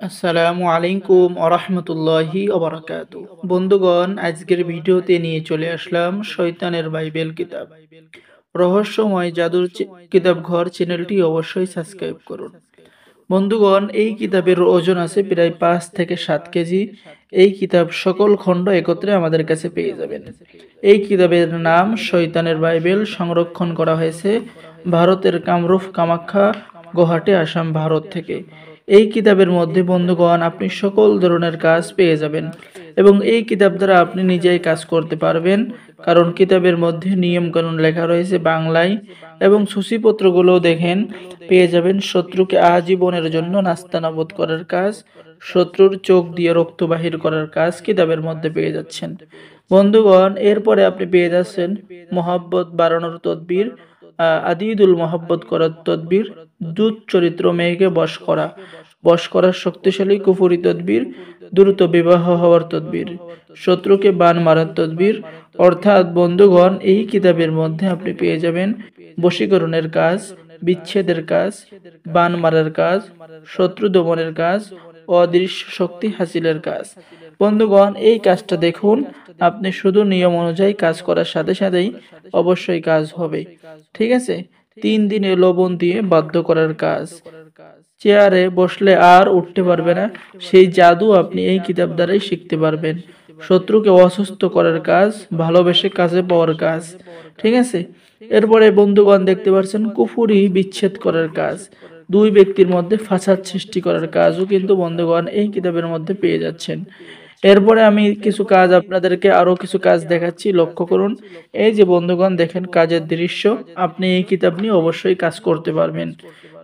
আসসালামু আলাইকুম ওরহমতুল্লাহি ওবরাকাতু। বন্ধুগণ, আজকের ভিডিওতে নিয়ে চলে আসলাম শয়তানের বাইবেল কিতাব রহস্যময় জাদুর কিতাব ঘর চ্যানেলটি অবশ্যই সাবস্ক্রাইব করুন। বন্ধুগণ, এই কিতাবের ওজন আছে প্রায় 5 থেকে 7 কেজি। এই কিতাব সকল খণ্ড একত্রে আমাদের কাছে পেয়ে যাবেন। এই কিতাবের নাম শয়তানের বাইবেল। সংরক্ষণ করা হয়েছে ভারতের কামরূপ কামাখ্যা, গুয়াহাটি, আসাম, ভারত থেকে। এই কিতাবের মধ্যে বন্ধুগণ আপনি সকল ধরনের কাজ পেয়ে যাবেন এবং এই কিতাব দ্বারা আপনি নিজেই কাজ করতে পারবেন, কারণ কিতাবের মধ্যে নিয়ম কানুন লেখা রয়েছে বাংলায় এবং সূচিপত্রগুলো দেখেন পেয়ে যাবেন। শত্রুকে আজীবনের জন্য নাস্তানাবুদ করার কাজ, শত্রুর চোখ দিয়ে রক্ত বাহির করার কাজ কিতাবের মধ্যে পেয়ে যাচ্ছেন। বন্ধুগণ, এরপরে আপনি পেয়ে যাচ্ছেন মোহাব্বত বাড়ানোর তদবির, আদিদুল মোহাব্বত করার তদবির, দূত চরিত্র মেয়েকে বশ করার শক্তিশালী কুফুরি তদবির, দ্রুত বিবাহ হওয়ার তদবির, শত্রুকে বান মারার তদবির। অর্থাৎ বন্ধুগণ, এই কিতাবের মধ্যে আপনি পেয়ে যাবেন বশীকরণের কাজ, বিচ্ছেদের কাজ, বান মারার কাজ, শত্রু দমনের কাজ, অদৃশ্য শক্তি হাসিলের কাজ। বন্ধুগণ, এই কাজটা দেখুন, আপনি শুধু নিয়ম অনুযায়ী কাজ করার সাথে সাথেই অবশ্যই কাজ হবে। ঠিক আছে? 3 দিনে লবণ দিয়ে বাধ্য করার কাজ, চেয়ারে বসলে আর উঠতে পারবে না, সেই জাদু আপনি এই কিতাব দ্বারাই শিখতে পারবেন। শত্রুকে অসুস্থ করার কাজ, ভালোবেসে কাজে পাওয়ার কাজ। ঠিক আছে? এরপরে বন্ধুগণ দেখতে পাচ্ছেন কুফুরি বিচ্ছেদ করার কাজ, দুই ব্যক্তির মধ্যে ফাসাদ সৃষ্টি করার কাজও কিন্তু বন্ধুগণ এই কিতাবের মধ্যে পেয়ে যাচ্ছেন। এরপরে আমি কিছু কাজ আপনাদেরকে আরো কিছু কাজ দেখাচ্ছি, লক্ষ্য করুন। এই যে বন্ধুগণ দেখেন কাজের দৃশ্য, আপনি এই কিতাব নিয়ে অবশ্যই কাজ করতে পারবেন।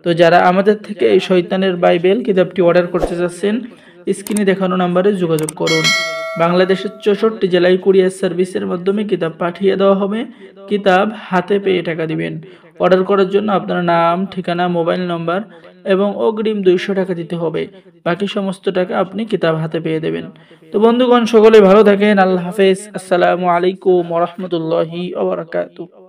তো যারা আমাদের থেকে এই শয়তানের বাইবেল কিতাবটি অর্ডার করতে চাচ্ছেন, স্ক্রিনে দেখানো নাম্বারে যোগাযোগ করুন। বাংলাদেশের 64 জেলায় কুরিয়ার সার্ভিসের মাধ্যমে কিতাব পাঠিয়ে দেওয়া হবে। কিতাব হাতে পেয়ে টাকা দিবেন। অর্ডার করার জন্য আপনার নাম, ঠিকানা, মোবাইল নম্বর এবং অগ্রিম 200 টাকা দিতে হবে। বাকি সমস্ত টাকা আপনি কিতাব হাতে পেয়ে দেবেন। তো বন্ধুগণ, সকলে ভালো থাকেন। আল্লাহ হাফেজ। আসসালামু আলাইকুম ওয়া রাহমাতুল্লাহি ওয়া বারাকাতুহু।